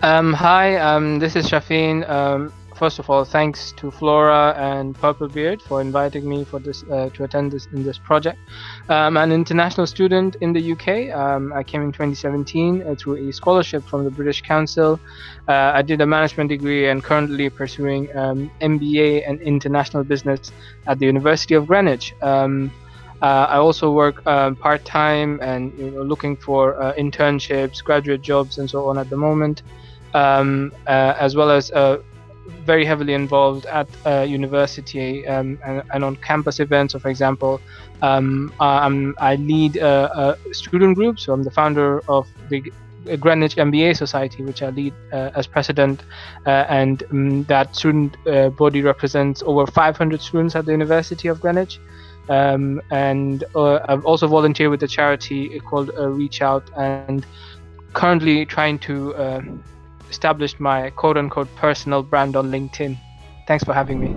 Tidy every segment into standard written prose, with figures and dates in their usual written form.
Hi, this is Shafeen. First of all, thanks to Flora and Purple Beard for inviting me for this to attend this in this project. I'm an international student in the UK. I came in 2017 through a scholarship from the British Council. I did a management degree and currently pursuing MBA and international business at the University of Greenwich. I also work part-time and looking for internships, graduate jobs, and so on at the moment, as well as very heavily involved at university and on campus events. So, for example, I lead a student group, so I'm the founder of the Greenwich MBA Society, which I lead as president, and that student body represents over 500 students at the University of Greenwich. And I've also volunteered with a charity called Reach Out, and currently trying to establish my quote-unquote personal brand on LinkedIn. Thanks for having me.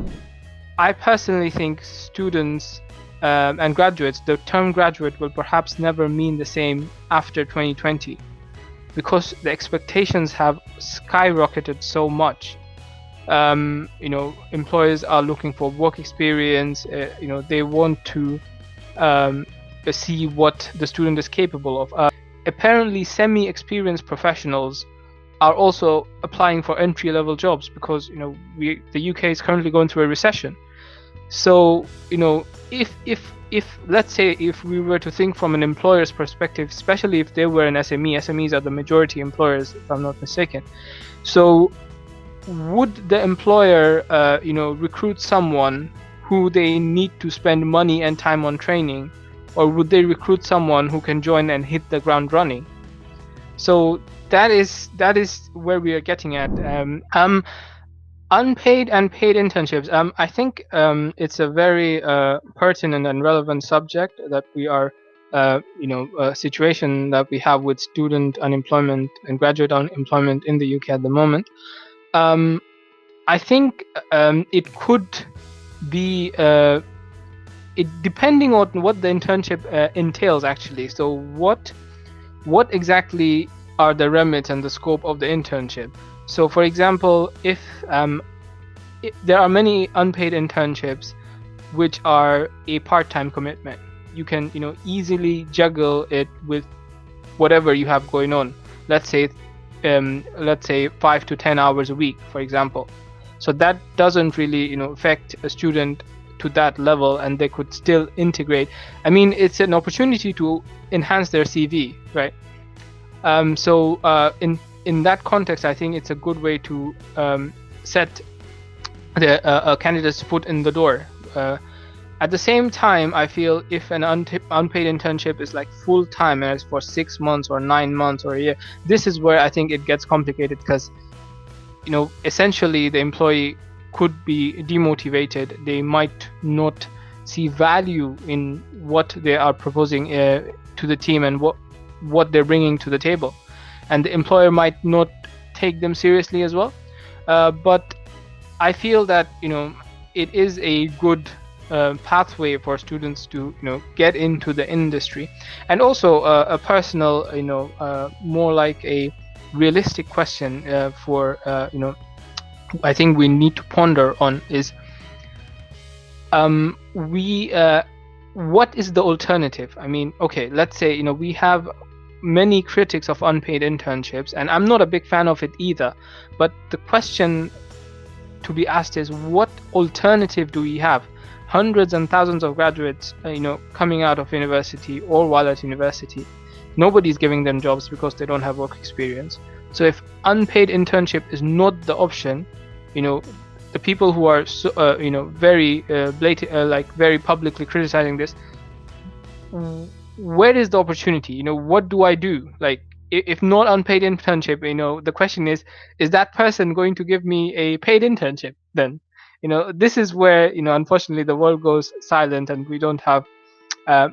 I personally think students and graduates, the term graduate will perhaps never mean the same after 2020, because the expectations have skyrocketed so much. Employers are looking for work experience. They want to see what the student is capable of. Apparently, semi-experienced professionals are also applying for entry-level jobs because the UK is currently going through a recession. So if let's say if we were to think from an employer's perspective, especially if they were an SMEs are the majority employers, if I'm not mistaken. So would the employer recruit someone who they need to spend money and time on training, or would they recruit someone who can join and hit the ground running? So that is where we are getting at. Unpaid and paid internships. I think it's a very pertinent and relevant subject that we are a situation that we have with student unemployment and graduate unemployment in the UK at the moment. I think it could be it depending on what the internship entails actually. So what exactly are the remits and the scope of the internship? So for example, if there are many unpaid internships which are a part-time commitment, you can easily juggle it with whatever you have going on. Let's say 5 to 10 hours a week, for example. So that doesn't really affect a student to that level, and they could still integrate. I mean, it's an opportunity to enhance their CV, right? So in that context, I think it's a good way to set the candidate's foot in the door. At the same time, I feel if an unpaid internship is like full time and it's for 6 months or 9 months or a year, this is where I think it gets complicated, because essentially the employee could be demotivated. They might not see value in what they are proposing to the team and what they're bringing to the table, and the employer might not take them seriously as well. But I feel that it is a good pathway for students to get into the industry. And also a personal more like a realistic question for I think we need to ponder on is what is the alternative? I mean, okay, let's say we have many critics of unpaid internships, and I'm not a big fan of it either, but the question to be asked is, what alternative do we have? Hundreds and thousands of graduates coming out of university or while at university, nobody's giving them jobs because they don't have work experience. So if unpaid internship is not the option, the people who are very blatant, like very publicly criticizing this, where is the opportunity? What do I do? Like, if not unpaid internship, the question is that person going to give me a paid internship then? This is where unfortunately the world goes silent and we don't have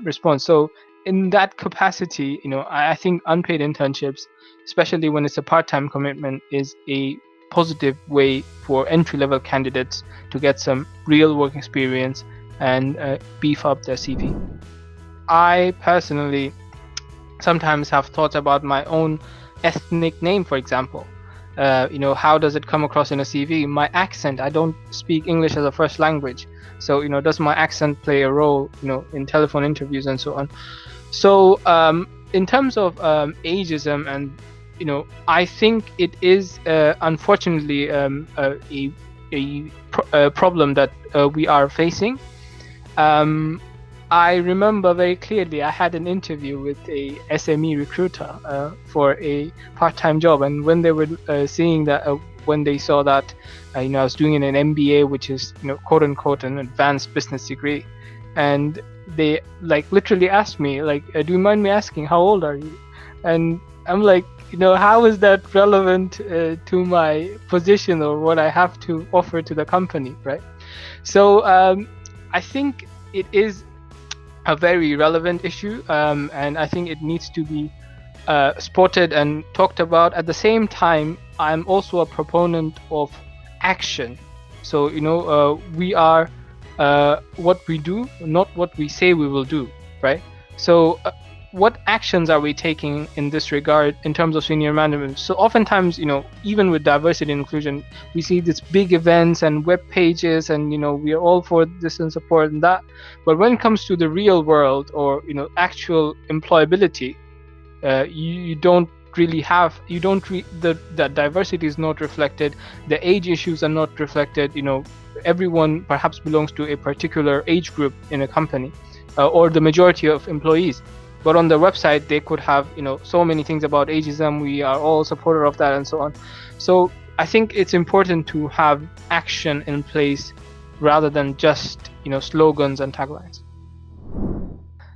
response. So in that capacity, I think unpaid internships, especially when it's a part-time commitment, is a positive way for entry-level candidates to get some real work experience and beef up their CV. I personally sometimes have thoughts about my own ethnic name, for example. how does it come across in a CV? My accent, I don't speak English as a first language. So, does my accent play a role, in telephone interviews and so on? So, in terms of ageism, and I think it is unfortunately a problem that we are facing. I remember very clearly I had an interview with a SME recruiter for a part-time job, and when they were seeing that, when they saw that, I was doing an MBA, which is quote unquote an advanced business degree, and they literally asked me do you mind me asking how old are you? And I'm like, how is that relevant to my position or what I have to offer to the company, right? So I think it is a very relevant issue, and I think it needs to be spotted and talked about. At the same time, I'm also a proponent of action. So we are what we do, not what we say we will do, right? So what actions are we taking in this regard in terms of senior management? So oftentimes, even with diversity and inclusion, we see these big events and web pages, and we are all for this and support and that. But when it comes to the real world, or actual employability, you don't really have, the diversity is not reflected, the age issues are not reflected. Everyone perhaps belongs to a particular age group in a company, or the majority of employees. But on the website, they could have, so many things about ageism. We are all supporter of that, and so on. So I think it's important to have action in place rather than just, slogans and taglines.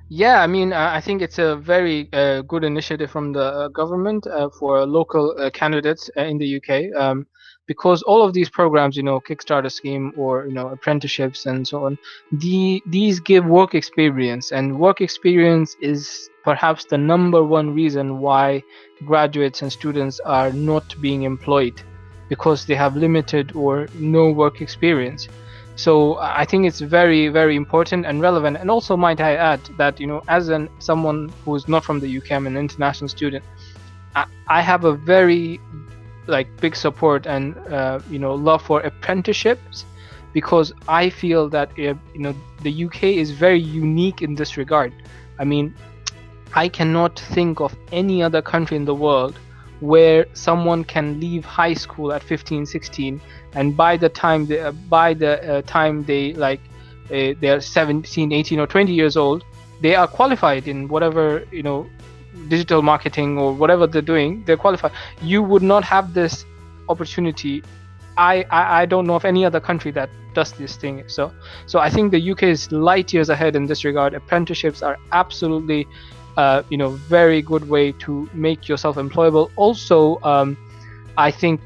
Yeah, I mean, I think it's a very good initiative from the government for local candidates in the UK, because all of these programs, Kickstarter scheme or apprenticeships and so on, these give work experience, and work experience is perhaps the number one reason why graduates and students are not being employed, because they have limited or no work experience. So I think it's very, very important and relevant. And also, might I add that, as someone who is not from the UK, I'm an international student, I have a very big support and love for apprenticeships, because I feel that the UK is very unique in this regard. I mean, I cannot think of any other country in the world where someone can leave high school at 15, 16, and by the time they they're 17, 18, or 20 years old, they are qualified in whatever digital marketing or whatever they're doing. They're qualified. You would not have this opportunity. I don't know of any other country that does this thing. So I think the UK is light years ahead in this regard. Apprenticeships are absolutely very good way to make yourself employable. Also, I think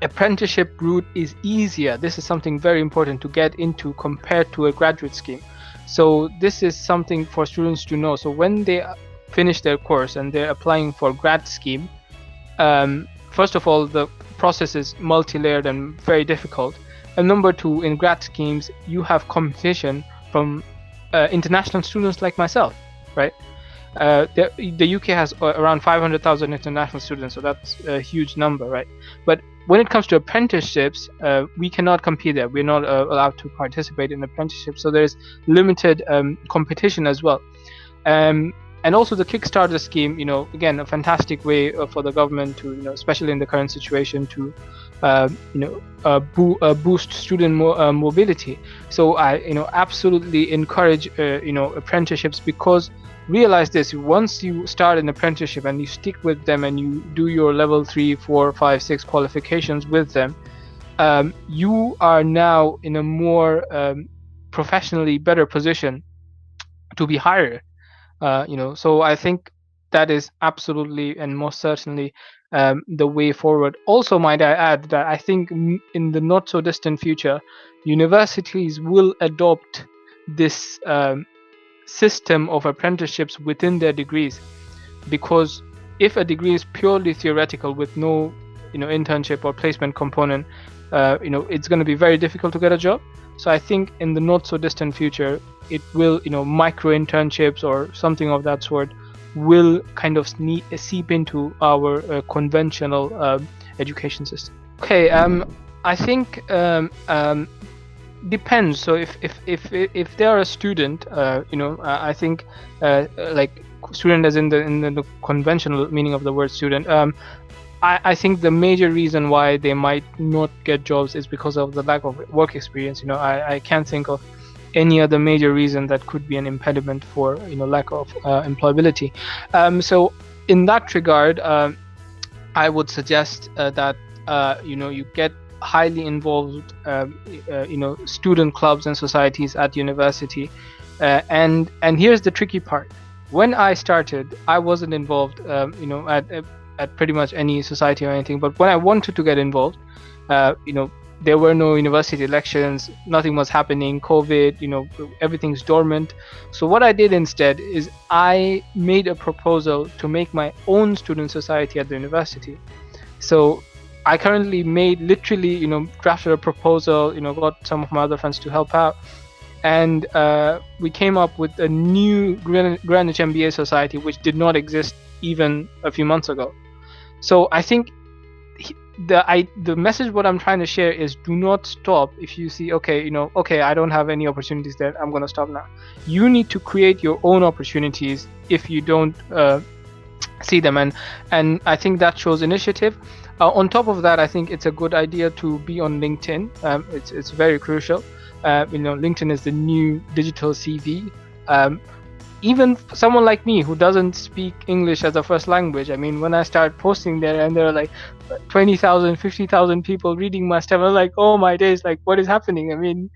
apprenticeship route is easier. This is something very important to get into compared to a graduate scheme. So this is something for students to know. So when they finish their course and they're applying for grad scheme, first of all, the process is multi-layered and very difficult. And number two, in grad schemes, you have competition from international students like myself, right? The UK has around 500,000 international students, so that's a huge number, right? But when it comes to apprenticeships, we cannot compete there. We're not allowed to participate in apprenticeships, so there's limited competition as well. And also the Kickstarter scheme, again, a fantastic way for the government to, especially in the current situation, to boost student mobility. So I absolutely encourage apprenticeships, because realize this: once you start an apprenticeship and you stick with them and you do your level 3, 4, 5, 6 qualifications with them, you are now in a more professionally better position to be hired. So I think that is absolutely and most certainly the way forward. Also, might I add that I think in the not so distant future, universities will adopt this system of apprenticeships within their degrees, because if a degree is purely theoretical with no internship or placement component, it's going to be very difficult to get a job. So I think in the not so distant future, it will micro internships or something of that sort will kind of seep into our conventional education system. Okay, I think depends. So if they are a student, I think like student as in the conventional meaning of the word student. I think the major reason why they might not get jobs is because of the lack of work experience. I can't think of any other major reason that could be an impediment for lack of employability. So in that regard, I would suggest that you get highly involved student clubs and societies at university, and here's the tricky part. When I started, I wasn't involved at pretty much any society or anything, but when I wanted to get involved, there were no university elections, nothing was happening, COVID, everything's dormant. So what I did instead is I made a proposal to make my own student society at the university. So I currently literally drafted a proposal, got some of my other friends to help out, and we came up with a new Greenwich MBA Society, which did not exist even a few months ago. So I think the message what I'm trying to share is, do not stop if you see, okay, I don't have any opportunities there, I'm going to stop now. You need to create your own opportunities if you don't see them, and I think that shows initiative. On top of that, I think it's a good idea to be on LinkedIn. It's very crucial. LinkedIn is the new digital CV. Even someone like me who doesn't speak English as a first language, I mean, when I start posting there and there are like 20,000, 50,000 people reading my stuff, I'm like, oh my days, like what is happening? I mean,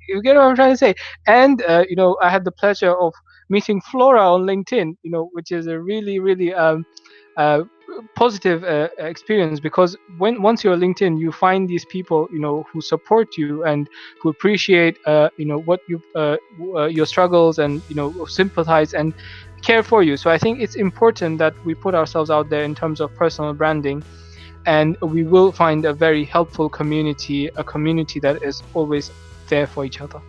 you get what I'm trying to say? And, I had the pleasure of meeting Flora on LinkedIn, which is a really, really positive experience, because once you're LinkedIn, you find these people who support you and who appreciate what you your struggles, and sympathize and care for you. So I think it's important that we put ourselves out there in terms of personal branding, and we will find a very helpful community, a community that is always there for each other.